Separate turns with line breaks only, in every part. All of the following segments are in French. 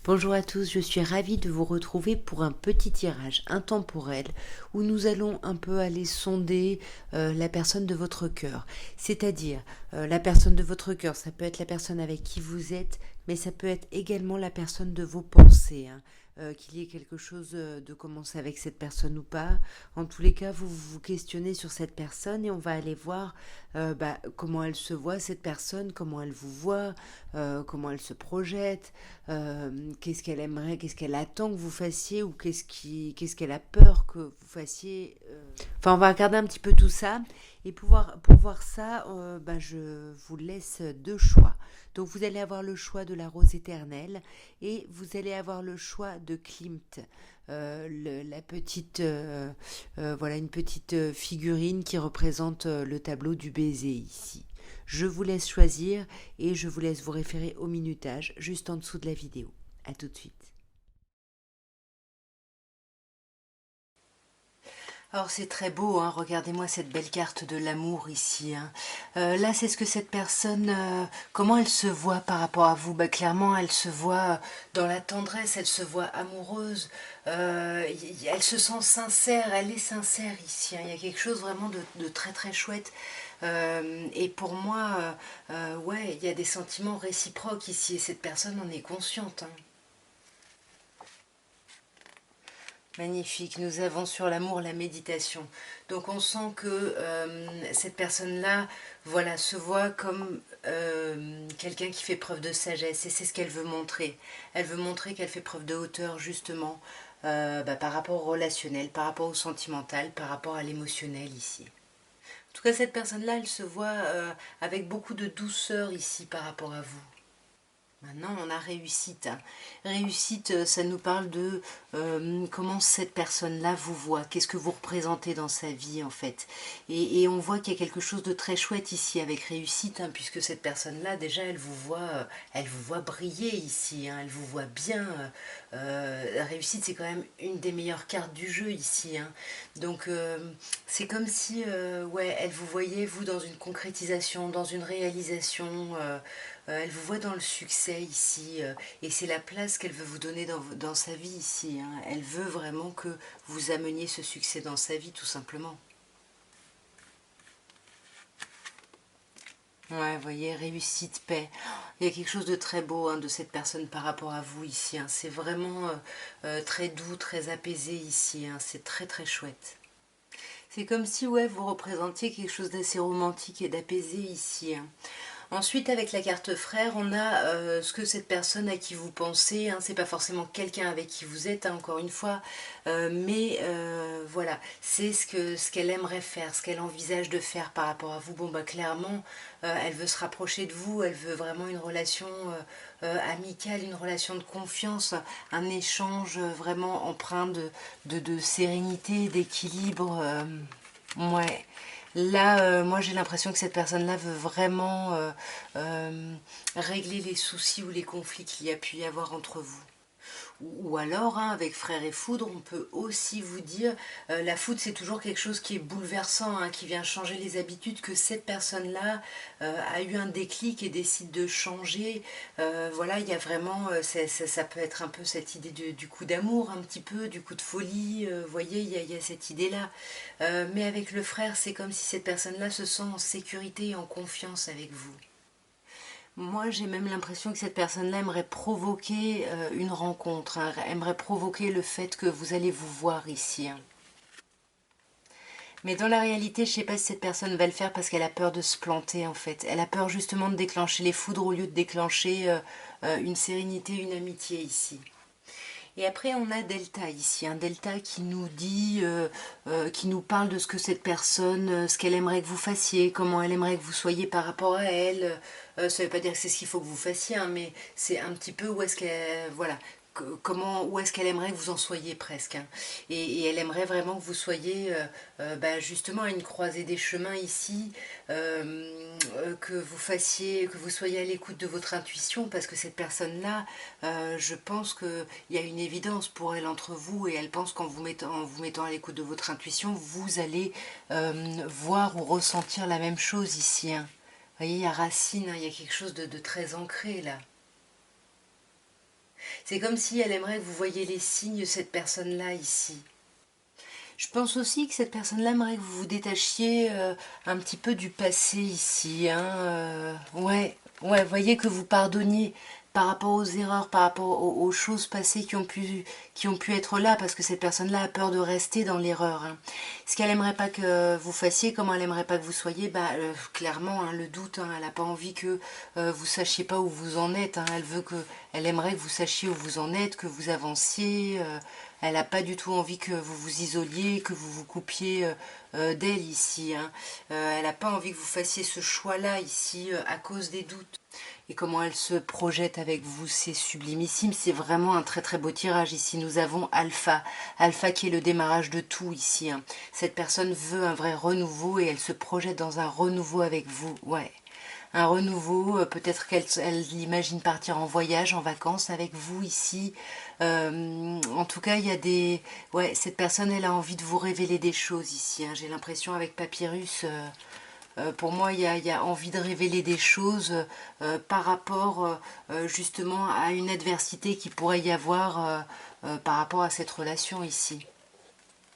Bonjour à tous, je suis ravie de vous retrouver pour un petit tirage intemporel où nous allons un peu aller sonder la personne de votre cœur. C'est-à-dire, la personne de votre cœur, ça peut être la personne avec qui vous êtes, mais ça peut être également la personne de vos pensées. Qu'il y ait quelque chose de commencer avec cette personne ou pas. En tous les cas, vous vous questionnez sur cette personne et on va aller voir comment elle se voit, cette personne, comment elle vous voit, comment elle se projette, qu'est-ce qu'elle aimerait, qu'est-ce qu'elle attend que vous fassiez ou qu'est-ce qu'elle a peur que vous fassiez. Enfin, on va regarder un petit peu tout ça. Et pour voir ça, je vous laisse deux choix. Donc vous allez avoir le choix de la rose éternelle et vous allez avoir le choix de Klimt. La petite, voilà, une petite figurine qui représente le tableau du baiser ici. Je vous laisse choisir et je vous laisse vous référer au minutage juste en dessous de la vidéo. A tout de suite. Alors c'est très beau, hein, regardez-moi cette belle carte de l'amour ici. Hein. Là, c'est ce que cette personne, comment elle se voit par rapport à vous? Clairement, elle se voit dans la tendresse, elle se voit amoureuse, elle se sent sincère, elle est sincère ici. Hein. Il y a quelque chose vraiment de très très chouette. Et pour moi, ouais, il y a des sentiments réciproques ici et cette personne en est consciente. Hein. Magnifique, nous avons sur l'amour la méditation. Donc on sent que cette personne-là, voilà, se voit comme quelqu'un qui fait preuve de sagesse et c'est ce qu'elle veut montrer. Elle veut montrer qu'elle fait preuve de hauteur justement par rapport au relationnel, par rapport au sentimental, par rapport à l'émotionnel ici. En tout cas, cette personne-là, elle se voit avec beaucoup de douceur ici par rapport à vous. Maintenant, on a réussite. Réussite, ça nous parle de comment cette personne-là vous voit, qu'est-ce que vous représentez dans sa vie en fait. Et on voit qu'il y a quelque chose de très chouette ici avec réussite, hein, puisque cette personne-là, déjà, elle vous voit briller ici, hein, elle vous voit bien. La réussite, c'est quand même une des meilleures cartes du jeu ici. Hein. Donc, c'est comme si, ouais, elle vous voyait, vous, dans une concrétisation, dans une réalisation. Elle vous voit dans le succès ici et c'est la place qu'elle veut vous donner dans sa vie ici. Hein. Elle veut vraiment que vous ameniez ce succès dans sa vie tout simplement. Ouais, vous voyez, réussite, paix. Il y a quelque chose de très beau hein, de cette personne par rapport à vous ici. Hein. C'est vraiment très doux, très apaisé ici. Hein. C'est très très chouette. C'est comme si ouais, vous représentiez quelque chose d'assez romantique et d'apaisé ici. Hein. Ensuite, avec la carte frère, on a ce que cette personne à qui vous pensez, hein, c'est pas forcément quelqu'un avec qui vous êtes, hein, encore une fois, mais voilà, c'est ce qu'elle aimerait faire, ce qu'elle envisage de faire par rapport à vous. Bon, bah clairement, elle veut se rapprocher de vous, elle veut vraiment une relation amicale, une relation de confiance, un échange vraiment empreint de sérénité, d'équilibre. Ouais. Là, moi j'ai l'impression que cette personne-là veut vraiment régler les soucis ou les conflits qu'il y a pu y avoir entre vous. Ou alors, hein, avec Frère et Foudre, on peut aussi vous dire, la foudre c'est toujours quelque chose qui est bouleversant, hein, qui vient changer les habitudes, que cette personne-là a eu un déclic et décide de changer. Voilà, il y a vraiment, ça peut être un peu cette idée du coup d'amour, un petit peu, du coup de folie, vous voyez, il y a cette idée-là. Mais avec le frère, c'est comme si cette personne-là se sent en sécurité et en confiance avec vous. Moi, j'ai même l'impression que cette personne-là aimerait provoquer une rencontre, hein, aimerait provoquer le fait que vous allez vous voir ici. Hein. Mais dans la réalité, je ne sais pas si cette personne va le faire parce qu'elle a peur de se planter en fait. Elle a peur justement de déclencher les foudres au lieu de déclencher une sérénité, une amitié ici. Et après, on a Delta ici, un Delta qui nous dit, qui nous parle de ce que cette personne, ce qu'elle aimerait que vous fassiez, comment elle aimerait que vous soyez par rapport à elle. Ça ne veut pas dire que c'est ce qu'il faut que vous fassiez, hein, mais c'est un petit peu où est-ce qu'elle, voilà, comment, où est-ce qu'elle aimerait que vous en soyez presque. Hein. Et elle aimerait vraiment que vous soyez justement à une croisée des chemins ici, que vous soyez à l'écoute de votre intuition, parce que cette personne-là, je pense qu'il y a une évidence pour elle entre vous, et elle pense qu'en en vous mettant à l'écoute de votre intuition, vous allez voir ou ressentir la même chose ici. Hein. Vous voyez, il y a racine, hein, il y a quelque chose de très ancré là. C'est comme si elle aimerait que vous voyiez les signes de cette personne-là ici. Je pense aussi que cette personne-là aimerait que vous vous détachiez un petit peu du passé ici. Hein, ouais, voyez que vous pardonniez par rapport aux erreurs, par rapport aux choses passées qui ont pu être là, parce que cette personne-là a peur de rester dans l'erreur. Hein. Ce qu'elle aimerait pas que vous fassiez, comment elle aimerait pas que vous soyez, clairement, hein, le doute, hein, elle n'a pas envie que vous sachiez pas où vous en êtes. Hein, elle aimerait que vous sachiez où vous en êtes, que vous avanciez. Elle n'a pas du tout envie que vous vous isoliez, que vous vous coupiez d'elle ici. Hein. Elle n'a pas envie que vous fassiez ce choix-là ici à cause des doutes. Et comment elle se projette avec vous, c'est sublimissime. C'est vraiment un très très beau tirage ici. Nous avons Alpha. Alpha qui est le démarrage de tout ici. Hein. Cette personne veut un vrai renouveau et elle se projette dans un renouveau avec vous. Ouais. Un renouveau, peut-être qu'elle imagine partir en voyage, en vacances avec vous ici. En tout cas, il y a des... Ouais, cette personne, elle a envie de vous révéler des choses ici. Hein. J'ai l'impression avec Papyrus, pour moi, il y a envie de révéler des choses par rapport justement à une adversité qui pourrait y avoir par rapport à cette relation ici.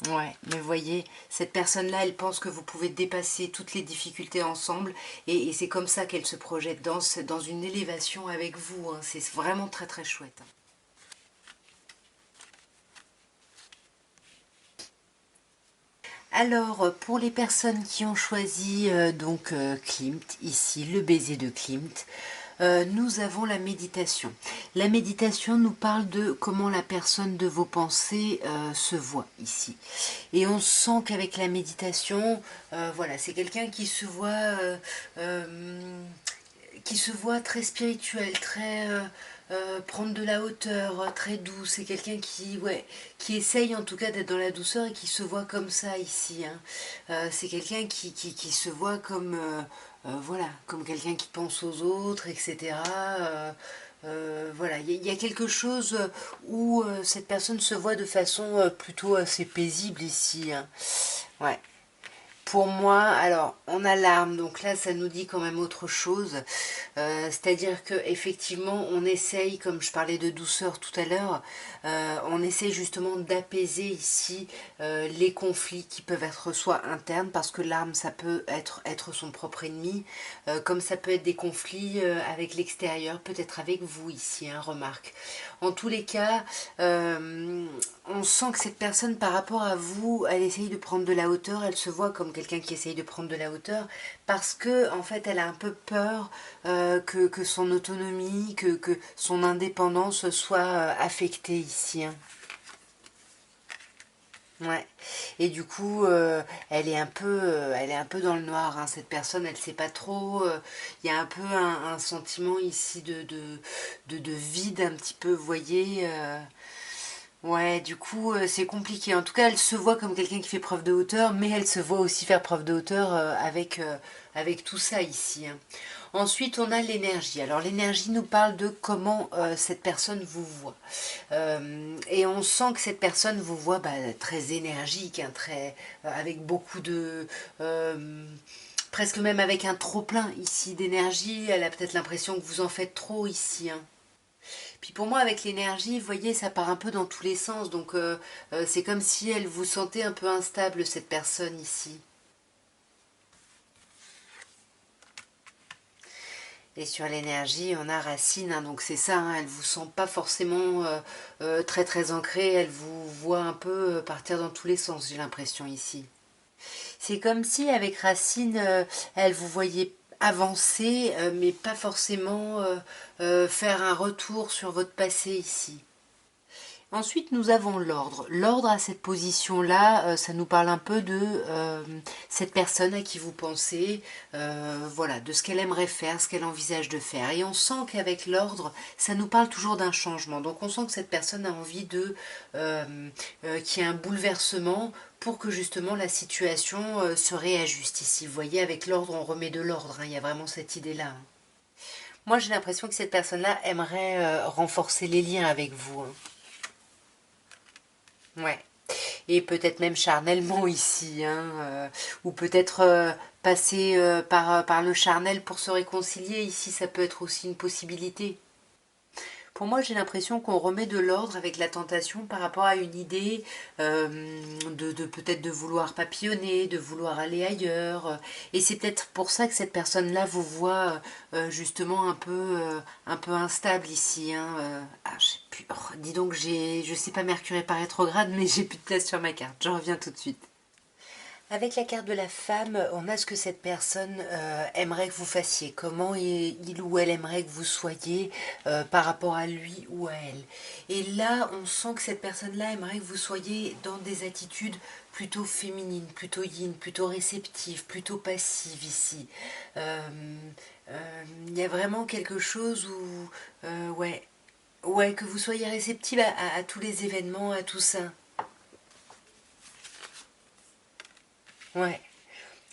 Ouais, mais voyez, cette personne-là, elle pense que vous pouvez dépasser toutes les difficultés ensemble et c'est comme ça qu'elle se projette dans une élévation avec vous. Hein. C'est vraiment très très chouette. Alors, pour les personnes qui ont choisi Klimt, ici, le baiser de Klimt, nous avons la méditation. La méditation nous parle de comment la personne de vos pensées se voit ici. Et on sent qu'avec la méditation, voilà, c'est quelqu'un qui se voit très spirituel, très prendre de la hauteur, très doux. C'est quelqu'un qui essaye en tout cas d'être dans la douceur et qui se voit comme ça ici. Hein. C'est quelqu'un qui se voit comme voilà, comme quelqu'un qui pense aux autres, etc. Voilà, il y a quelque chose où cette personne se voit de façon plutôt assez paisible ici. Hein. Ouais. Pour moi, alors, on a l'arme, donc là, ça nous dit quand même autre chose. C'est-à-dire que effectivement, on essaye, comme je parlais de douceur tout à l'heure, on essaye justement d'apaiser ici les conflits qui peuvent être soit internes, parce que l'arme, ça peut être son propre ennemi, comme ça peut être des conflits avec l'extérieur, peut-être avec vous ici, hein, remarque. En tous les cas, on sent que cette personne, par rapport à vous, elle essaye de prendre de la hauteur, elle se voit comme quelqu'un qui essaye de prendre de la hauteur, parce que en fait, elle a un peu peur que son autonomie, que son indépendance soit affectée ici. Hein. Ouais. Et du coup, elle est un peu dans le noir. Hein. Cette personne, elle sait pas trop. Il y a un peu un sentiment ici de vide un petit peu, vous voyez. Ouais, du coup, c'est compliqué. En tout cas, elle se voit comme quelqu'un qui fait preuve de hauteur, mais elle se voit aussi faire preuve de hauteur avec tout ça ici. Hein. Ensuite, on a l'énergie. Alors, l'énergie nous parle de comment cette personne vous voit. Et on sent que cette personne vous voit très énergique, hein, très, avec beaucoup de... presque même avec un trop-plein ici d'énergie. Elle a peut-être l'impression que vous en faites trop ici. Hein. Puis pour moi, avec l'énergie, vous voyez, ça part un peu dans tous les sens. Donc c'est comme si elle vous sentait un peu instable, cette personne ici. Et sur l'énergie, on a Racine, hein, donc c'est ça, hein, elle vous sent pas forcément très très ancrée, elle vous voit un peu partir dans tous les sens, j'ai l'impression ici. C'est comme si avec Racine, elle vous voyait avancer, mais pas forcément faire un retour sur votre passé ici. Ensuite, nous avons l'ordre. L'ordre à cette position-là, ça nous parle un peu de cette personne à qui vous pensez, voilà, de ce qu'elle aimerait faire, ce qu'elle envisage de faire. Et on sent qu'avec l'ordre, ça nous parle toujours d'un changement. Donc on sent que cette personne a envie qu'il y ait un bouleversement pour que justement la situation se réajuste ici. Vous voyez, avec l'ordre, on remet de l'ordre. Hein, il y a vraiment cette idée-là. Hein. Moi, j'ai l'impression que cette personne-là aimerait renforcer les liens avec vous. Hein. Ouais. Et peut-être même charnellement ici, hein, ou peut-être passer par le charnel pour se réconcilier, ici ça peut être aussi une possibilité. Pour moi, j'ai l'impression qu'on remet de l'ordre avec la tentation par rapport à une idée de peut-être de vouloir papillonner, de vouloir aller ailleurs. Et c'est peut-être pour ça que cette personne-là vous voit justement un peu instable ici. Hein. Je sais plus. Oh, dis donc, je sais pas, Mercure est pas rétrograde, mais j'ai plus de place sur ma carte. Je reviens tout de suite. Avec la carte de la femme, on a ce que cette personne aimerait que vous fassiez, comment il ou elle aimerait que vous soyez par rapport à lui ou à elle. Et là, on sent que cette personne-là aimerait que vous soyez dans des attitudes plutôt féminines, plutôt yin, plutôt réceptives, plutôt passives ici. Il y a vraiment quelque chose où, ouais, ouais, que vous soyez réceptive à tous les événements, à tout ça. Ouais.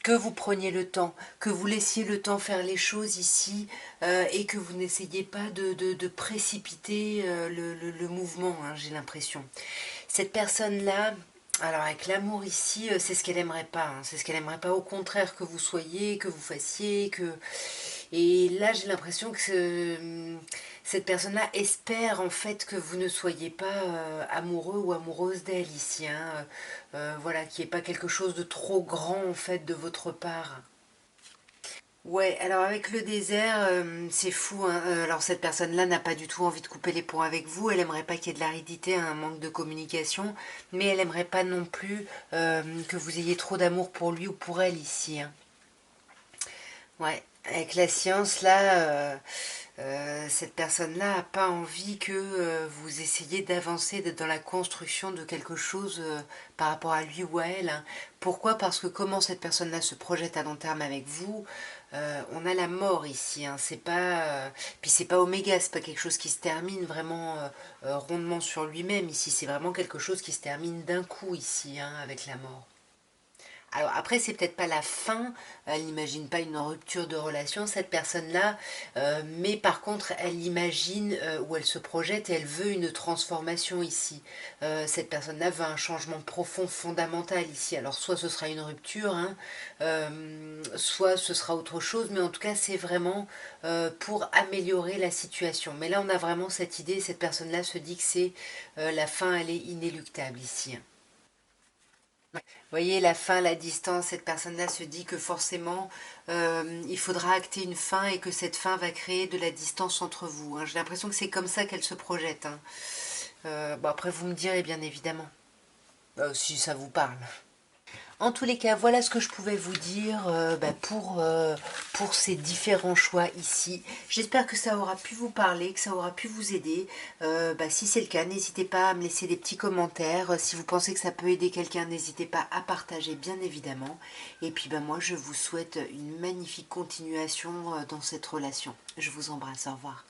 Que vous preniez le temps, que vous laissiez le temps faire les choses ici et que vous n'essayiez pas de précipiter le mouvement, hein, j'ai l'impression. Cette personne-là, alors avec l'amour ici, c'est ce qu'elle aimerait pas, hein, c'est ce qu'elle aimerait pas, au contraire que vous soyez, que vous fassiez, que... Et là, j'ai l'impression que cette personne-là espère en fait que vous ne soyez pas amoureux ou amoureuse d'elle ici. Hein, voilà, qu'il n'y ait pas quelque chose de trop grand en fait de votre part. Ouais, alors avec le désert, c'est fou. Hein. Alors cette personne-là n'a pas du tout envie de couper les ponts avec vous. Elle aimerait pas qu'il y ait de l'aridité, un manque de communication, mais elle aimerait pas non plus que vous ayez trop d'amour pour lui ou pour elle ici. Hein. Ouais, avec la science, là, cette personne-là n'a pas envie que vous essayiez d'avancer, d'être dans la construction de quelque chose par rapport à lui ou à elle. Hein. Pourquoi? Parce que comment cette personne-là se projette à long terme avec vous, on a la mort ici. Hein. C'est pas, puis c'est pas oméga, c'est pas quelque chose qui se termine vraiment rondement sur lui-même ici. C'est vraiment quelque chose qui se termine d'un coup ici, hein, avec la mort. Alors après, c'est peut-être pas la fin, elle n'imagine pas une rupture de relation, cette personne-là, mais par contre, elle imagine ou elle se projette et elle veut une transformation ici. Cette personne-là veut un changement profond, fondamental ici. Alors soit ce sera une rupture, hein, soit ce sera autre chose, mais en tout cas, c'est vraiment pour améliorer la situation. Mais là, on a vraiment cette idée, cette personne-là se dit que c'est la fin, elle est inéluctable ici. Hein. Vous voyez, la fin, la distance, cette personne-là se dit que forcément, il faudra acter une fin et que cette fin va créer de la distance entre vous. Hein. J'ai l'impression que c'est comme ça qu'elle se projette. Hein. Bon, après, vous me direz, bien évidemment, si ça vous parle. En tous les cas, voilà ce que je pouvais vous dire pour ces différents choix ici. J'espère que ça aura pu vous parler, que ça aura pu vous aider. Si c'est le cas, n'hésitez pas à me laisser des petits commentaires. Si vous pensez que ça peut aider quelqu'un, n'hésitez pas à partager, bien évidemment. Et puis moi, je vous souhaite une magnifique continuation dans cette relation. Je vous embrasse, au revoir.